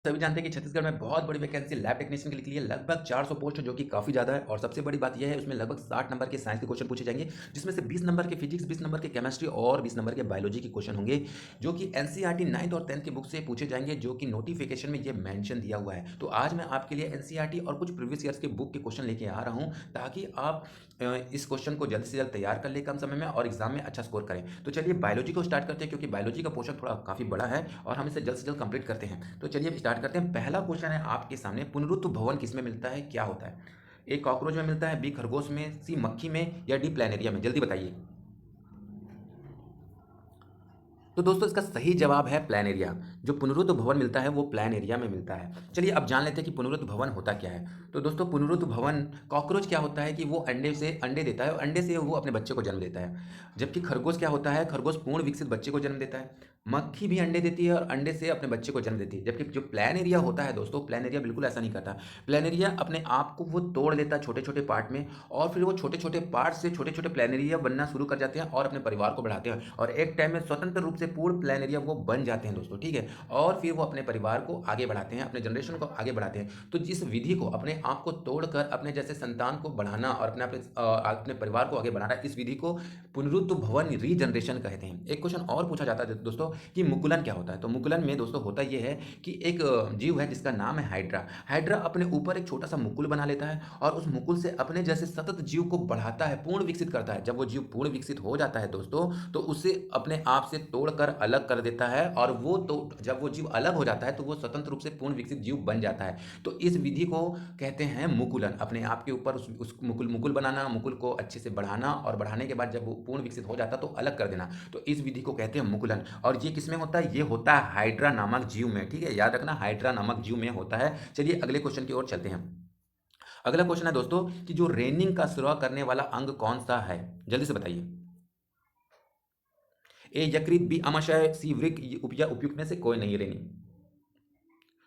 सभी जानते हैं कि छत्तीसगढ़ में बहुत बड़ी वैकेंसी लैब टेक्नीशियन के लिए निकली है। लगभग 400 पोस्ट है, जो कि काफ़ी ज़्यादा है। और सबसे बड़ी बात यह है, उसमें लगभग 60 नंबर के साइंस के क्वेश्चन पूछे जाएंगे, जिसमें से 20 नंबर के फिजिक्स, 20 नंबर के केमिस्ट्री और 20 नंबर के बायोलॉजी के क्वेश्चन होंगे, जो कि एनसीईआरटी 9th और 10th की बुक से पूछे जाएंगे, जो कि नोटिफिकेशन में ये मेंशन दिया हुआ है। तो आज मैं आपके लिए एनसीईआरटी और कुछ प्रीवियस ईयर्स के बुक के क्वेश्चन लेके आ रहा हूँ, ताकि आप इस क्वेश्चन को जल्द से जल्द तैयार कर ले कम समय में और एग्जाम में अच्छा स्कोर करें। तो चलिए बायोलॉजी को स्टार्ट करते हैं, क्योंकि बायोलॉजी का पोर्शन थोड़ा काफ़ी बड़ा है और हम इसे जल्द से जल्द कंप्लीट करते हैं। तो चलिए स्टार्ट करते हैं। पहला क्वेश्चन है आपके सामने, पुनरुत्व भवन किसमें मिलता है, क्या होता है? ए कॉकरोच में मिलता है, बी खरगोश में, सी मक्खी में, या डी प्लानेरिया में? जल्दी बताइए। तो दोस्तों इसका सही जवाब है प्लान एरिया। जो पुनरुत्व भवन मिलता है वो प्लान एरिया में मिलता है। चलिए अब जान लेते हैं कि पुनरुत्व भवन होता क्या है। तो दोस्तों पुनरुत्व भवन, कॉकरोच क्या होता है कि वो अंडे से अंडे देता है और अंडे से वो अपने बच्चे को जन्म देता है। जबकि खरगोश क्या होता है, खरगोश पूर्ण विकसित बच्चे को जन्म देता है। मक्खी भी अंडे देती है और अंडे से अपने बच्चे को जन्म देती है। जबकि जो प्लान एरिया होता है दोस्तों, प्लान एरिया बिल्कुल ऐसा नहीं करता। प्लान एरिया अपने आप को वो तोड़ लेता है छोटे छोटे पार्ट में, और फिर वो छोटे छोटे पार्ट से छोटे छोटे प्लान एरिया बनना शुरू कर जाते हैं और अपने परिवार को बढ़ाते हैं, और एक टाइम में स्वतंत्र रूप से पूर्ण प्लान एरिया वो बन जाते हैं दोस्तों, ठीक है। और फिर वो अपने परिवार को आगे बढ़ाते हैं, अपने जनरेशन को आगे बढ़ाते हैं। तो जिस विधि को अपने आप को तोड़कर अपने जैसे संतान को बढ़ाना और अपने परिवार को आगे बढ़ाना, इस विधि को पुनरुत्व भवन रीजनरेशन कहते हैं। एक क्वेश्चन और पूछा जाता है दोस्तों कि मुकुलन क्या होता है। तो मुकुलन में दोस्तों होता यह है कि एक जीव है जिसका नाम है हाइड्रा। हाइड्रा अपने ऊपर एक छोटा सा मुकुल बना लेता है और उस मुकुल से अपने जैसे सतत जीव को बढ़ाता है, पूर्ण विकसित करता है। जब वो जीव पूर्ण विकसित हो जाता है दोस्तों, तो उसे अपने आप से तोड़कर अलग कर देता है, और वो तो जब वो जीव अलग हो जाता है तो वो स्वतंत्र रूप से पूर्ण विकसित जीव बन जाता है। तो इस विधि को कहते हैं मुकुलन। अपने आप के ऊपर उस मुकुल मुकुल बनाना, मुकुल को अच्छे से बढ़ाना, और बढ़ाने के बाद जब वो पूर्ण विकसित हो जाता तो अलग कर देना। तो इस विधि को कहते हैं मुकुलन। और ये किसमें होता है? ये होता है हाइड्रा नामक जीव में, ठीक है, याद रखना, हाइड्रा नामक जीव में होता है। चलिए अगले क्वेश्चन की ओर चलते हैं। अगला क्वेश्चन है दोस्तों कि जो रेनिंग का स्राव करने वाला अंग कौन सा है? जल्दी से बताइए। ए यकृत, बी आमाशय, सी वृक्क, या उपयुक्त में से कोई नहीं रेनिंग।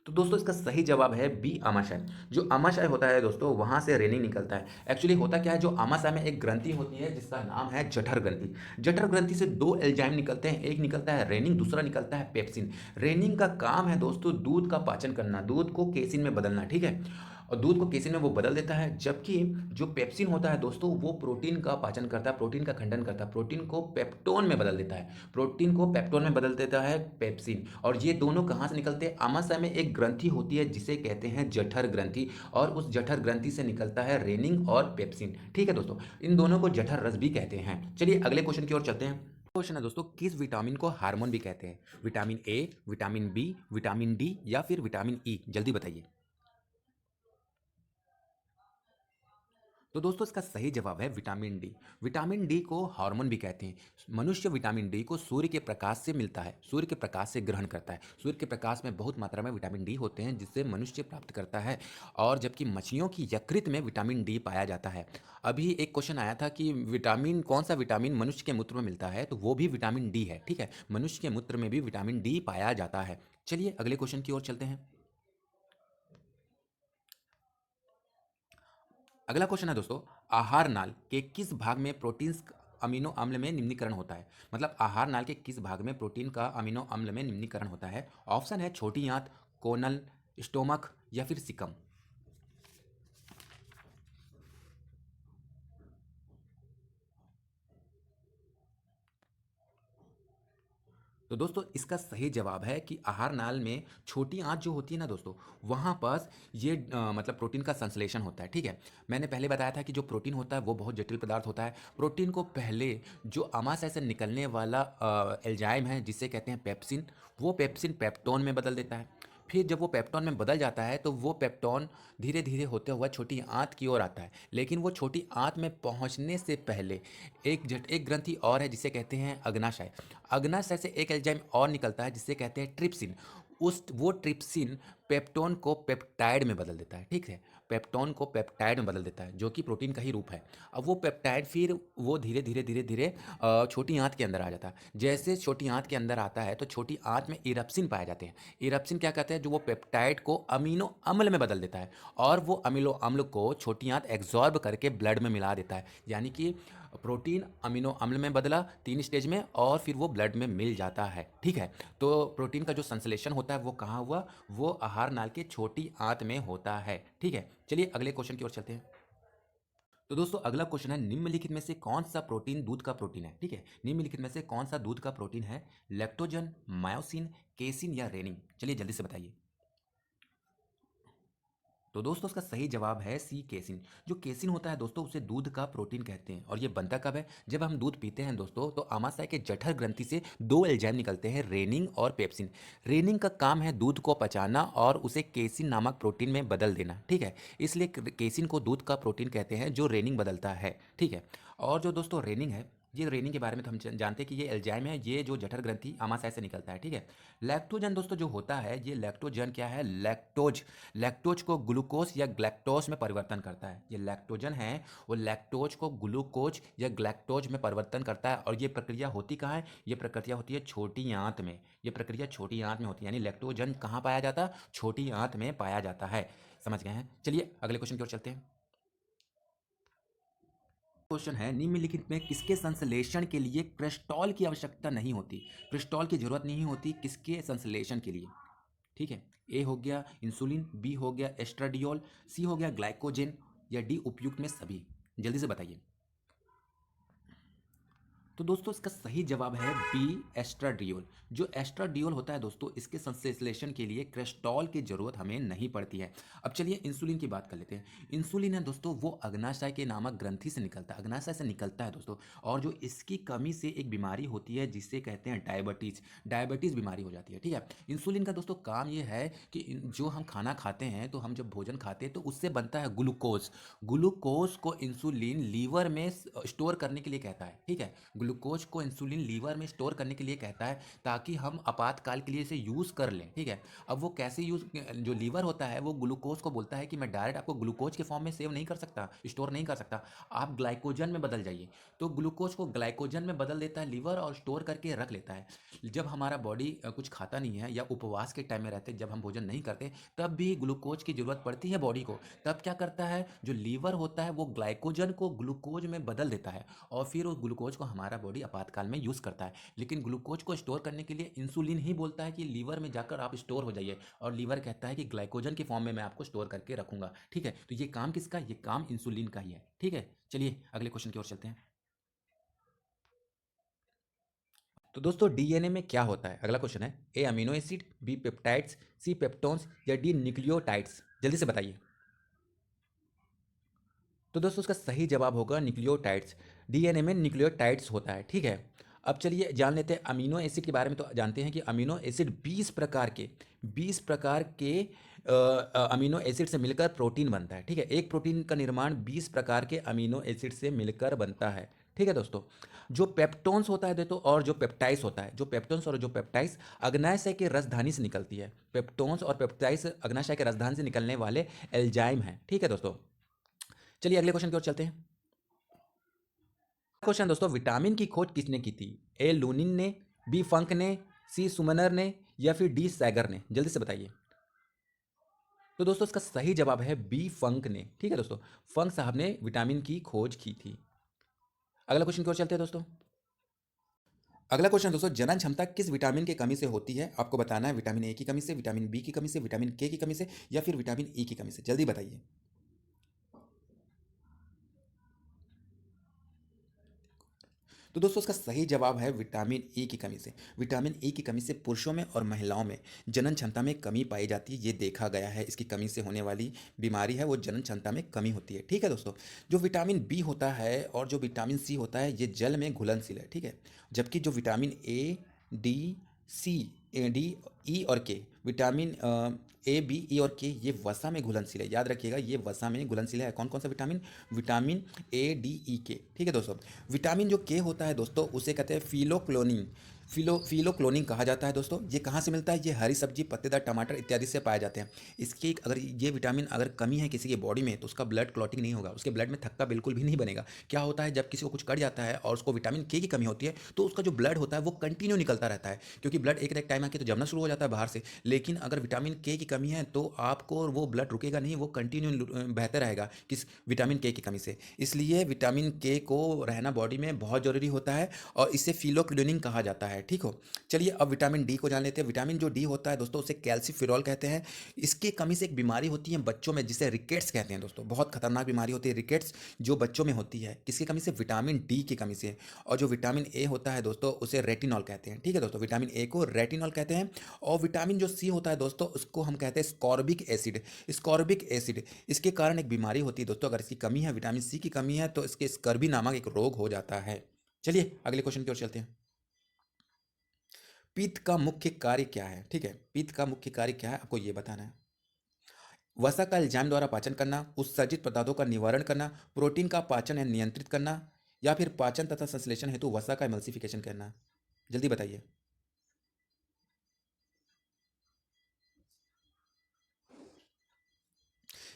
तो दोस्तों इसका सही जवाब है बी आमाशय। जो आमाशय होता है दोस्तों, वहां से रेनिंग निकलता है। एक्चुअली होता क्या है, जो आमाशय में एक ग्रंथि होती है जिसका नाम है जठर ग्रंथि। जठर ग्रंथि से दो एंजाइम निकलते हैं, एक निकलता है रेनिंग, दूसरा निकलता है पेप्सिन। रेनिंग का काम है दोस्तों दूध का पाचन करना, दूध को केसिन में बदलना, ठीक है, और दूध को केसिन में वो बदल देता है। जबकि जो पेप्सिन होता है दोस्तों, वो प्रोटीन का पाचन करता है, प्रोटीन का खंडन करता है, प्रोटीन को पेप्टोन में बदल देता है। प्रोटीन को पेप्टोन में बदल देता है पेप्सिन। और ये दोनों कहाँ से निकलते हैं? आमाशय में एक ग्रंथि होती है जिसे कहते हैं जठर ग्रंथि, और उस जठर ग्रंथि से निकलता है रेनिंग और पेप्सिन, ठीक है दोस्तों। इन दोनों को जठर रस भी कहते हैं। चलिए अगले क्वेश्चन की ओर चलते हैं। क्वेश्चन है दोस्तों, किस विटामिन को हार्मोन भी कहते हैं? Vitamin A, vitamin B, vitamin D, या फिर विटामिन ई? जल्दी बताइए। तो दोस्तों इसका सही जवाब है विटामिन डी। विटामिन डी को हार्मोन भी कहते हैं। मनुष्य विटामिन डी को सूर्य के प्रकाश से मिलता है, सूर्य के प्रकाश से ग्रहण करता है। सूर्य के प्रकाश में बहुत मात्रा में विटामिन डी होते हैं, जिससे मनुष्य प्राप्त करता है। और जबकि मछलियों की यकृत में विटामिन डी पाया जाता है। अभी एक क्वेश्चन आया था कि विटामिन, कौन सा विटामिन मनुष्य के मूत्र में मिलता है, तो वो भी विटामिन डी है, ठीक है। मनुष्य के मूत्र में भी विटामिन डी पाया जाता है। चलिए अगले क्वेश्चन की ओर चलते हैं। अगला क्वेश्चन है दोस्तों, आहार नाल के किस भाग में प्रोटीन्स अमीनो अम्ल में निम्नीकरण होता है? मतलब आहार नाल के किस भाग में प्रोटीन का अमीनो अम्ल में निम्नीकरण होता है? ऑप्शन है छोटी आंत, कोनल, स्टोमक, या फिर सिकम। तो दोस्तों इसका सही जवाब है कि आहार नाल में छोटी आंत जो होती है ना दोस्तों, वहाँ पास ये मतलब प्रोटीन का संश्लेषण होता है, ठीक है। मैंने पहले बताया था कि जो प्रोटीन होता है वो बहुत जटिल पदार्थ होता है। प्रोटीन को पहले जो आमाशय से निकलने वाला एंजाइम है जिसे कहते हैं पेप्सिन, वो पेप्सिन पेप्टोन में बदल देता है। फिर जब वो पेप्टोन में बदल जाता है तो वो पेप्टोन धीरे धीरे होते हुए छोटी आंत की ओर आता है। लेकिन वो छोटी आंत में पहुंचने से पहले एक ग्रंथि और है जिसे कहते हैं अग्नाशय। अग्नाशय से एक एंजाइम और निकलता है जिसे कहते हैं ट्रिप्सिन। उस वो ट्रिप्सिन पेप्टोन को पेप्टाइड में बदल देता है, ठीक है। पेप्टोन को पेप्टाइड में बदल देता है, जो कि प्रोटीन का ही रूप है। अब वो पेप्टाइड फिर वो धीरे धीरे धीरे धीरे छोटी आंत के अंदर आ जाता है। जैसे छोटी आंत के अंदर आता है तो छोटी आंत में इरप्सिन पाए जाते हैं। इरप्सिन क्या कहते हैं, जो वो पेप्टाइड को अमीनो अम्ल में बदल देता है, और वो अमीनो अम्ल को छोटी आंत एग्जॉर्ब करके ब्लड में मिला देता है। यानी कि प्रोटीन अमीनो अम्ल में बदला 3 स्टेज में, और फिर वो ब्लड में मिल जाता है। ठीक है, तो प्रोटीन का जो संश्लेषण होता है वो कहाँ हुआ, वो आहार नाल के छोटी आंत में होता है। ठीक है, चलिए अगले क्वेश्चन की ओर चलते हैं। तो दोस्तों अगला क्वेश्चन है, निम्नलिखित में से कौन सा प्रोटीन दूध का प्रोटीन है। ठीक है, निम्नलिखित में से कौन सा दूध का प्रोटीन है, लैक्टोजन, मायोसिन, केसिन या रेनिन। चलिए जल्दी से बताइए। तो दोस्तों इसका सही जवाब है सी, केसिन। जो केसिन होता है दोस्तों, उसे दूध का प्रोटीन कहते हैं, और ये बनता कब है, जब हम दूध पीते हैं दोस्तों, तो आमाशय के जठर ग्रंथि से 2 एंजाइम निकलते हैं, रेनिन और पेप्सिन। रेनिन का काम है दूध को पचाना और उसे केसिन नामक प्रोटीन में बदल देना। ठीक है, इसलिए केसिन को दूध का प्रोटीन कहते हैं, जो रेनिन बदलता है। ठीक है, और जो दोस्तों रेनिन है, ये रेनिन के बारे में तो हम जानते हैं कि ये एंजाइम है, ये जो जठर ग्रंथि आमाशय से निकलता है। ठीक है, लैक्टोजन दोस्तों जो होता है, ये लैक्टोजन क्या है, लैक्टोज, लैक्टोज को ग्लूकोज या ग्लैक्टोज में परिवर्तन करता है। ये लैक्टोजन है, वो लैक्टोज को ग्लूकोज या ग्लैक्टोज में परिवर्तन करता है। और ये प्रक्रिया होती कहाँ है, ये प्रक्रिया होती है छोटी आंत में। ये प्रक्रिया छोटी आंत में होती है, यानी लैक्टोजन कहाँ पाया जाता है, छोटी आंत में पाया जाता है। समझ गए हैं। चलिए अगले क्वेश्चन की ओर चलते हैं। क्वेश्चन है, निम्नलिखित में किसके संश्लेषण के लिए क्रिस्टॉल की आवश्यकता नहीं होती। क्रिस्टॉल की जरूरत नहीं होती किसके संश्लेषण के लिए। ठीक है, ए हो गया इंसुलिन, बी हो गया एस्ट्राडियोल, सी हो गया ग्लाइकोजेन, या डी उपयुक्त में सभी। जल्दी से बताइए। तो दोस्तों इसका सही जवाब है बी, एस्ट्राडियोल। जो एस्ट्राडियोल होता है दोस्तों, इसके संश्लेषण के लिए क्रिस्टॉल की जरूरत हमें नहीं पड़ती है। अब चलिए इंसुलिन की बात कर लेते हैं। इंसुलिन है दोस्तों, वो अग्नाशय के नामक ग्रंथि से निकलता है, अग्नाशय से निकलता है दोस्तों। और जो इसकी कमी से एक बीमारी होती है जिसे कहते हैं डायबिटीज, डायबिटीज बीमारी हो जाती है। ठीक है, इंसुलिन का दोस्तों काम ये है कि जो हम खाना खाते हैं, तो हम जब भोजन खाते हैं तो उससे बनता है ग्लूकोज। ग्लूकोज को इंसुलिन लीवर में स्टोर करने के लिए कहता है। ठीक है, ग्लूकोज को इंसुलिन लीवर में स्टोर करने के लिए कहता है, ताकि हम आपातकाल के लिए इसे यूज़ कर लें। ठीक है, अब वो कैसे यूज़, जो लीवर होता है वो ग्लूकोज को बोलता है कि मैं डायरेक्ट आपको ग्लूकोज के फॉर्म में सेव नहीं कर सकता, स्टोर नहीं कर सकता, आप ग्लाइकोजन में बदल जाइए। तो ग्लूकोज को ग्लाइकोजन में बदल देता है लीवर, और स्टोर करके रख लेता है। जब हमारा बॉडी कुछ खाता नहीं है, या उपवास के टाइम में रहते, जब हम भोजन नहीं करते, तब भी ग्लूकोज की जरूरत पड़ती है बॉडी को। तब क्या करता है, जो लीवर होता है वो ग्लाइकोजन को ग्लूकोज में बदल देता है, और फिर उस ग्लूकोज को हमारा बॉडी आपातकाल में यूज़ करता है। लेकिन ग्लूकोज को स्टोर करने के लिए इंसुलिन ही बोलता है कि लीवर में जाकर आप स्टोर हो जाइए, और लीवर कहता है कि ग्लाइकोजन के फॉर्म में मैं आपको स्टोर करके रखूंगा। ठीक है, तो ये काम किसका, ये काम इंसुलिन का ही है। ठीक है, चलिए अगले क्वेश्चन की ओर चलते हैं। तो दोस्तों डीएनए में क्या होता है, अगला क्वेश्चन है, ए अमीनो एसिड, बी पेप्टाइड्स, सी पेप्टोन्स, या डी न्यूक्लियोटाइड्स। जल्दी से बताइए। तो दोस्तों उसका सही जवाब होगा न्यूक्लियोटाइड्स। डीएनए में न्यूक्लियोटाइड्स होता है। ठीक है, अब चलिए जान लेते हैं अमीनो एसिड के बारे में। तो जानते हैं कि अमीनो एसिड 20 प्रकार के अमीनो एसिड से मिलकर प्रोटीन बनता है। ठीक है, एक प्रोटीन का निर्माण 20 प्रकार के अमीनो एसिड से मिलकर बनता है। ठीक है दोस्तों, जो पेप्टोन्स होता है दोस्तों, और जो पेप्टाइड्स होता है, जो पेप्टोन्स और जो पेप्टाइड्स अग्नाशय के रसधानी से निकलती है। पेप्टोन्स और पेप्टाइड्स अग्नाशय के रसधानी से निकलने वाले एल्जाइम हैं। ठीक है दोस्तों, चलिए अगले क्वेश्चन की ओर चलते हैं। क्वेश्चन दोस्तों, विटामिन की खोज किसने की थी, ए लूनिन ने, बी फंक ने, सी सुमनर ने, या फिर डी सैगर ने। जल्दी से बताइए। तो दोस्तों इसका सही जवाब है बी, फंक ने। ठीक है दोस्तों, फंक साहब ने विटामिन की खोज की थी। अगला क्वेश्चन की ओर चलते हैं दोस्तों। अगला क्वेश्चन दोस्तों, जनन क्षमता किस विटामिन की कमी से होती है। आपको बताना है विटामिन ए की कमी से, विटामिन बी की कमी से, विटामिन के की कमी से, या फिर विटामिन ई की कमी से। जल्दी बताइए। तो दोस्तों इसका सही जवाब है विटामिन ए की कमी से। विटामिन ए की कमी से पुरुषों में और महिलाओं में जनन क्षमता में कमी पाई जाती है, ये देखा गया है। इसकी कमी से होने वाली बीमारी है वो जनन क्षमता में कमी होती है। ठीक है दोस्तों, जो विटामिन बी होता है और जो विटामिन सी होता है, ये जल में घुलनशील है। ठीक है, जबकि जो vitamin A, D, C, D, E और के, विटामिन ए, बी, ई और के, ये वसा में घुलनशील है। याद रखिएगा, ये वसा में घुलनशील है। कौन कौन सा विटामिन, विटामिन ए, डी, ई, के। ठीक है दोस्तों, विटामिन जो के होता है दोस्तों, उसे कहते हैं फिलोक्लोनिन। फिलो क्लोनिंग कहा जाता है दोस्तों। ये कहाँ से मिलता है? ये हरी सब्जी, पत्तेदार टमाटर इत्यादि से पाए जाते हैं। इसकी अगर ये विटामिन अगर कमी है किसी की बॉडी में तो उसका ब्लड क्लॉटिंग नहीं होगा, उसके ब्लड में थक्का बिल्कुल भी नहीं बनेगा। क्या होता है जब किसी को कुछ कट जाता है और उसको विटामिन के की कमी होती है तो उसका जो ब्लड होता है वो कंटिन्यू निकलता रहता है, क्योंकि ब्लड एक ना एक टाइम आके तो जमना शुरू हो जाता है बाहर से। लेकिन अगर विटामिन के की कमी है तो आपको वो ब्लड रुकेगा नहीं, वो कंटिन्यू बहता रहेगा किस विटामिन के की कमी से। इसलिए विटामिन के को रहना बॉडी में बहुत जरूरी होता है और इसे फिलोक्लिनिन कहा जाता है। ठीक हो, चलिए अब विटामिन डी को जान लेते हैं। विटामिन जो डी होता है दोस्तों उसे कैल्सीफिरॉल कहते हैं। इसकी कमी से एक बीमारी होती है बच्चों में जिसे रिकेट्स कहते हैं दोस्तों, बहुत खतरनाक बीमारी होती है रिकेट्स जो बच्चों में होती है, किसकी कमी से? विटामिन डी की कमी से। और जो विटामिन ए होता है दोस्तों उसे रेटिनॉल कहते हैं। ठीक है दोस्तों, विटामिन ए को रेटिनॉल कहते हैं। और विटामिन जो सी होता है दोस्तों उसको हम कहते हैं स्कॉर्बिक एसिड। स्कॉर्बिक एसिड, इसके कारण एक बीमारी होती है दोस्तों, अगर इसकी कमी है, विटामिन सी की कमी है तो इसके स्कर्वी नामक एक रोग हो जाता है। चलिए अगले क्वेश्चन की ओर चलते हैं। पित्त का मुख्य कार्य क्या है? ठीक है, पित्त का मुख्य कार्य क्या है आपको ये बताना है। वसा का एंजाइम द्वारा पाचन करना, उत्सर्जित पदार्थों का निवारण करना, प्रोटीन का पाचन या नियंत्रित करना, या फिर पाचन तथा संश्लेषण हेतु वसा का एमल्सिफिकेशन करना। जल्दी बताइए।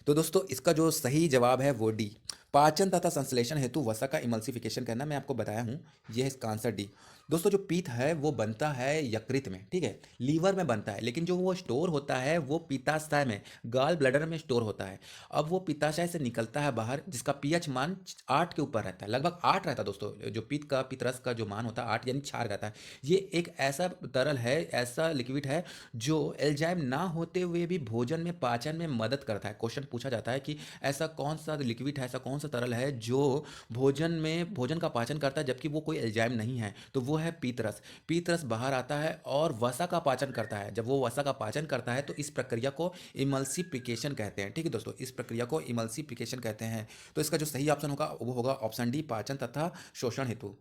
तो दोस्तों इसका जो सही जवाब है वो डी, पाचन तथा संश्लेषण हेतु वसा का इमल्सिफिकेशन करना। मैं आपको बताया हूँ, ये है इसका आंसर डी। दोस्तों जो पीत है वो बनता है यकृत में, ठीक है, लीवर में बनता है, लेकिन जो वो स्टोर होता है वो पित्ताशय में, गाल ब्लैडर में स्टोर होता है। अब वो पित्ताशय से निकलता है बाहर, जिसका पीएच मान 8 के ऊपर रहता है, लगभग 8 रहता है दोस्तों। जो पित्त रस का जो मान होता है 8 यानी 4 रहता है। ये एक ऐसा तरल है, ऐसा लिक्विड है जो एंजाइम ना होते हुए भी भोजन में पाचन में मदद करता है। क्वेश्चन पूछा जाता है कि ऐसा कौन सा लिक्विड है, ऐसा कौन सा तरल है जो भोजन का पाचन करता है जबकि वो कोई एंजाइम नहीं है, तो वो है पीतरस। पीतरस बाहर आता है और वसा का पाचन करता है। जब वो वसा का पाचन करता है तो इस प्रक्रिया को इमल्सिफिकेशन कहते हैं। ठीक है दोस्तों, इस प्रक्रिया को इमल्सिफिकेशन कहते हैं। तो इसका जो सही ऑप्शन होगा वो होगा ऑप्शन डी, पाचन तथा शोषण हेतु।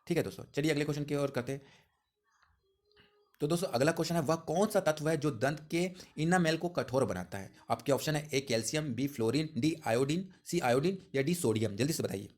ठीक है दोस्तों, चलिए अगले क्वेश्चन की ओर करते हैं। तो दोस्तों अगला क्वेश्चन है, वह कौन सा तत्व है जो दंत के इनामेल को कठोर बनाता है? आपके ऑप्शन है A calcium, B fluorine, D iodine, C iodine, या डी सोडियम। जल्दी से बताइए।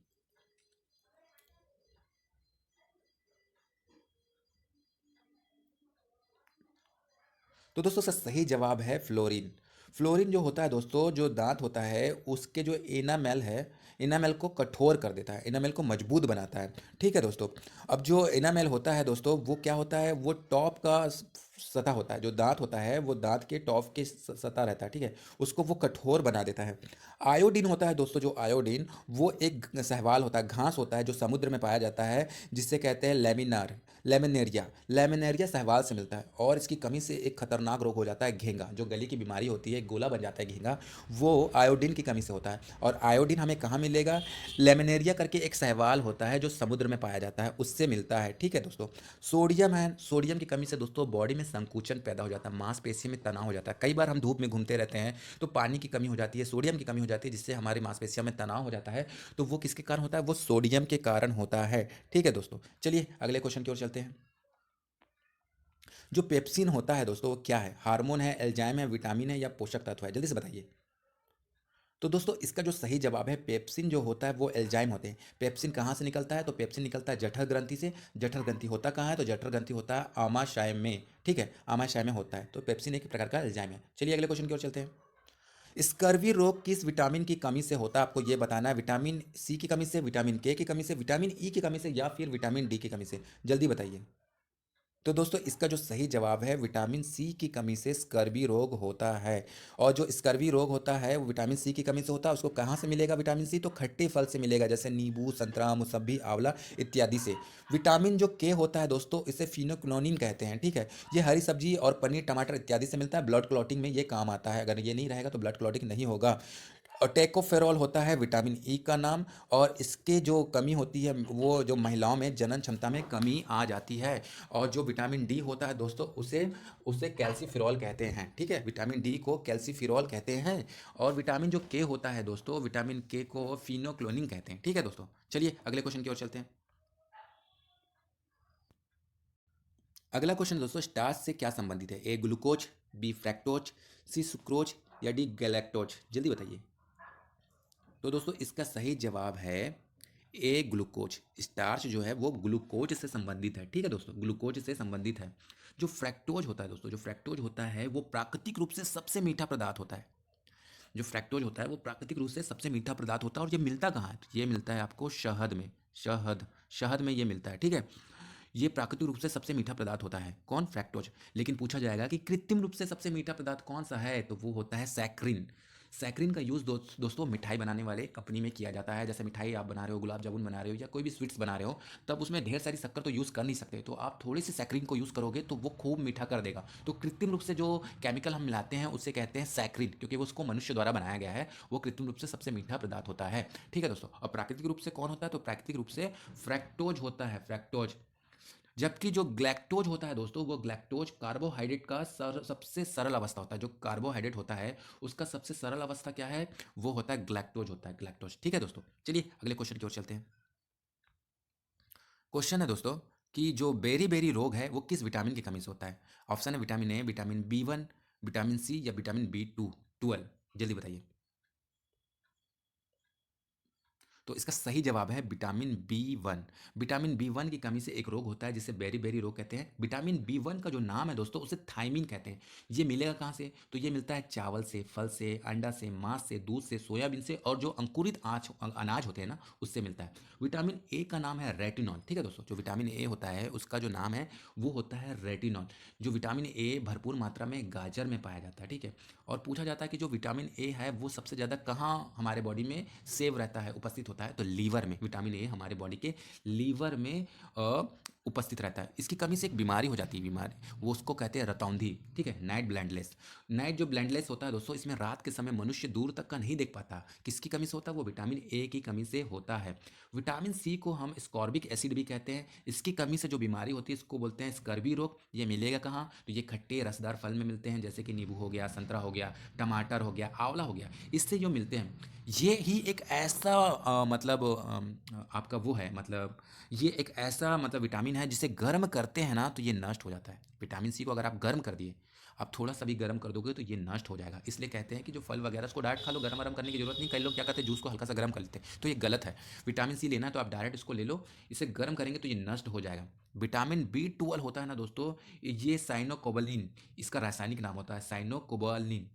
तो दोस्तों इसका सही जवाब है फ्लोरीन। फ्लोरीन जो होता है दोस्तों, जो दांत होता है उसके जो इनामेल है, इनामेल को कठोर कर देता है, इनामेल को मजबूत बनाता है। ठीक है दोस्तों, अब जो इनामेल होता है दोस्तों वो क्या होता है, वो टॉप का सतह होता है। जो दांत होता है वो दांत के टॉप के सतह रहता है, ठीक है, उसको वो कठोर बना देता है। आयोडीन होता है दोस्तों, जो आयोडीन वो एक शैवाल होता है, घास होता है जो समुद्र में पाया जाता है, जिससे कहते हैं लेमिनार, लेमिनेरिया। लेमिनेरिया शैवाल से मिलता है और इसकी कमी से एक खतरनाक रोग हो जाता है घेंगा, जो गले की बीमारी होती है, गोला बन जाता है घेंगा, वो आयोडीन की कमी से होता है। और आयोडीन हमें कहाँ मिलेगा? लेमिनेरिया करके एक शैवाल होता है जो समुद्र में पाया जाता है, उससे मिलता है। ठीक है दोस्तों, सोडियम है, सोडियम की कमी से दोस्तों बॉडी में संकुचन पैदा हो जाता है, मांसपेशी में तनाव हो जाता है। कई बार हम धूप में घूमते रहते हैं तो पानी की कमी हो जाती है, सोडियम की कमी हो जाती है, जिससे हमारी मांसपेशियों में तनाव हो जाता है। तो वो किसके कारण होता है? वो सोडियम के कारण होता है। ठीक है दोस्तों, चलिए अगले क्वेश्चन की ओर चलते हैं। जो पेप्सिन होता है दोस्तों वो क्या है? हार्मोन है, एंजाइम है, विटामिन है, या पोषक तत्व है? जल्दी से बताइए। तो दोस्तों इसका जो सही जवाब है, पेप्सिन जो होता है वो एंजाइम होते हैं। पेप्सिन कहाँ से निकलता है? तो पेप्सिन निकलता है जठर ग्रंथि से। जठर ग्रंथि होता कहाँ है? तो जठर ग्रंथि होता है आमाशय में। ठीक है, आमाशय में होता है। तो पेप्सिन एक प्रकार का एंजाइम है। चलिए अगले क्वेश्चन की ओर चलते हैं। स्कर्वी रोग किस विटामिन की कमी से होता है? आपको ये बताना है। विटामिन सी की कमी से, विटामिन के की कमी से, विटामिन ई की कमी से, या फिर विटामिन डी की कमी से? जल्दी बताइए। तो दोस्तों इसका जो सही जवाब है, विटामिन सी की कमी से स्कर्वी रोग होता है। और जो स्कर्वी रोग होता है वो विटामिन सी की कमी से होता है। उसको कहाँ से मिलेगा विटामिन सी? तो खट्टे फल से मिलेगा, जैसे नींबू, संतरा, मौसम्बी, आंवला इत्यादि से। विटामिन जो के होता है दोस्तों, इसे फिनोक्लोनिन कहते हैं। ठीक है, ये हरी सब्जी और पनीर, टमाटर इत्यादि से मिलता है, ब्लड क्लॉटिंग में ये काम आता है। अगर ये नहीं रहेगा तो ब्लड क्लॉटिंग नहीं होगा। और टेकोफेरॉल होता है विटामिन ई का नाम, और इसके जो कमी होती है वो जो महिलाओं में जनन क्षमता में कमी आ जाती है। और जो विटामिन डी होता है दोस्तों उसे उसे कैल्सीफिरॉल कहते हैं। ठीक है, विटामिन डी को कैल्सीफिरॉल कहते हैं। और विटामिन जो के होता है दोस्तों, विटामिन के को फिनोक्लोनिन कहते हैं। ठीक है दोस्तों, चलिए अगले क्वेश्चन की ओर चलते हैं। अगला क्वेश्चन दोस्तों, स्टार्च से क्या संबंधित है? ए ग्लूकोज, बी फ्रैक्टोज, सी सुक्रोज, या डी गैलेक्टोज? जल्दी बताइए। तो दोस्तों इसका सही जवाब है ए ग्लूकोज, स्टार्च जो है वो ग्लूकोज से संबंधित है, ठीक है दोस्तों, ग्लूकोज से संबंधित है। जो फ्रैक्टोज होता है दोस्तों, जो फ्रैक्टोज होता है वो प्राकृतिक रूप से सबसे मीठा पदार्थ होता है। जो फ्रैक्टोज होता है वो प्राकृतिक रूप से सबसे मीठा पदार्थ होता है। और ये मिलता कहाँ है? ये मिलता है आपको शहद में, शहद, शहद में ये मिलता है, ठीक है। ये प्राकृतिक रूप से सबसे मीठा पदार्थ होता है, कौन? फ्रैक्टोज। लेकिन पूछा जाएगा कि कृत्रिम रूप से सबसे मीठा पदार्थ कौन सा है, तो वो होता है सैक्रिन। सैक्रिन का यूज़ दोस्तों मिठाई बनाने वाले कंपनी में किया जाता है। जैसे मिठाई आप बना रहे हो, गुलाब जामुन बना रहे हो या कोई भी स्वीट्स बना रहे हो, तब उसमें ढेर सारी शक्कर तो यूज़ कर नहीं सकते, तो आप थोड़ी सी सैक्रिन को यूज़ करोगे तो वो खूब मीठा कर देगा। तो कृत्रिम रूप से जो केमिकल हम मिलाते हैं उससे कहते हैं सैक्रिन, क्योंकि वो उसको मनुष्य द्वारा बनाया गया है। वो कृत्रिम रूप से सबसे मीठा पदार्थ होता है, ठीक है दोस्तों। और प्राकृतिक रूप से कौन होता है? तो प्राकृतिक रूप से फ्रैक्टोज होता है, फ्रैक्टोज। जबकि जो ग्लैक्टोज होता है दोस्तों, वो ग्लैक्टोज कार्बोहाइड्रेट का सबसे सरल अवस्था होता है। जो कार्बोहाइड्रेट होता है उसका सबसे सरल अवस्था क्या है? वो होता है ग्लैक्टोज, होता है ग्लैक्टोज, ठीक है दोस्तों। चलिए अगले क्वेश्चन की ओर चलते हैं। क्वेश्चन है दोस्तों कि जो बेरी बेरी रोग है वो किस विटामिन की कमी से होता है? ऑप्शन है vitamin A, vitamin B1, vitamin C या विटामिन B12। जल्दी बताइए। तो इसका सही जवाब है विटामिन B1। विटामिन B1 की कमी से एक रोग होता है जिसे बेरी बेरी रोग कहते हैं। विटामिन B1 का जो नाम है दोस्तों उसे थायमीन कहते हैं। ये मिलेगा कहाँ से? तो ये मिलता है चावल से, फल से, अंडा से, मांस से, दूध से, सोयाबीन से और जो अंकुरित अनाज होते हैं ना उससे मिलता है। विटामिन ए का नाम है रेटिनॉल, ठीक है दोस्तों। जो विटामिन ए होता है उसका जो नाम है वो होता है रेटिनॉल। जो विटामिन ए भरपूर मात्रा में गाजर में पाया जाता है, ठीक है। और पूछा जाता है कि जो विटामिन ए है वो सबसे ज़्यादा कहाँ हमारे बॉडी में सेव रहता है, उपस्थित होता है? तो लीवर में। विटामिन ए हमारे बॉडी के लीवर में उपस्थित रहता है। इसकी कमी से एक बीमारी हो जाती है, बीमारी वो उसको कहते हैं रतौंधी, ठीक है, नाइट ब्लाइंडनेस। नाइट जो ब्लाइंडनेस होता है दोस्तों, इसमें रात के समय मनुष्य दूर तक का नहीं देख पाता। किसकी कमी से होता है? वो विटामिन ए की कमी से होता है। विटामिन सी को हम स्कॉर्बिक एसिड भी कहते हैं। इसकी कमी से जो बीमारी होती है इसको बोलते हैं स्कर्वी रोग। ये मिलेगा कहाँ? तो ये खट्टे रसदार फल में मिलते हैं, जैसे कि नींबू हो गया, संतरा हो गया, टमाटर हो गया, आंवला हो गया, इससे जो मिलते हैं। ये ही एक ऐसा मतलब आपका वो है, मतलब ये एक ऐसा मतलब विटामिन है जिसे गर्म करते हैं ना तो ये नष्ट हो जाता है। विटामिन सी को अगर आप गर्म कर दिए, आप थोड़ा सा भी गर्म कर दोगे तो ये नष्ट हो जाएगा। इसलिए कहते हैं कि जो फल वगैरह उसको डायरेक्ट खा लो, गर्म करने की जरूरत नहीं। कई लोग क्या करते हैं, जूस को हल्का सा गर्म कर लेते हैं, तो ये गलत है। विटामिन सी लेना है तो आप डायरेक्ट इसको ले लो, इसे गर्म करेंगे तो ये नष्ट हो जाएगा। विटामिन B12 होता है ना दोस्तों, ये साइनोकोबालिन इसका रासायनिक नाम होता है, साइनोकोबालिन।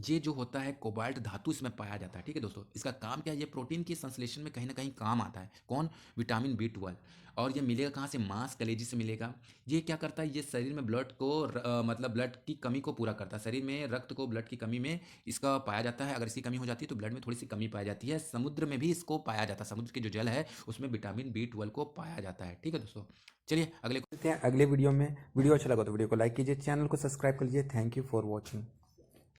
ये जो होता है कोबाल्ट धातु इसमें पाया जाता है, ठीक है दोस्तों। इसका काम क्या है? ये प्रोटीन के संश्लेषण में कहीं ना कहीं काम आता है। कौन? Vitamin B12। और ये मिलेगा कहाँ से? मांस कलेजी से मिलेगा। ये क्या करता है? ये शरीर में ब्लड को मतलब ब्लड की कमी को पूरा करता है। शरीर में रक्त को ब्लड की कमी में इसका पाया जाता है। अगर इसकी कमी हो जाती है तो ब्लड में थोड़ी सी कमी पाई जाती है। समुद्र में भी इसको पाया जाता है, समुद्र के जो जल है उसमें विटामिन B12 को पाया जाता है, ठीक है दोस्तों। चलिए अगले मिलते हैं अगले वीडियो में। वीडियो अच्छा लगा तो वीडियो को लाइक कीजिए, चैनल को सब्सक्राइब कर लीजिए। Thank you for watching.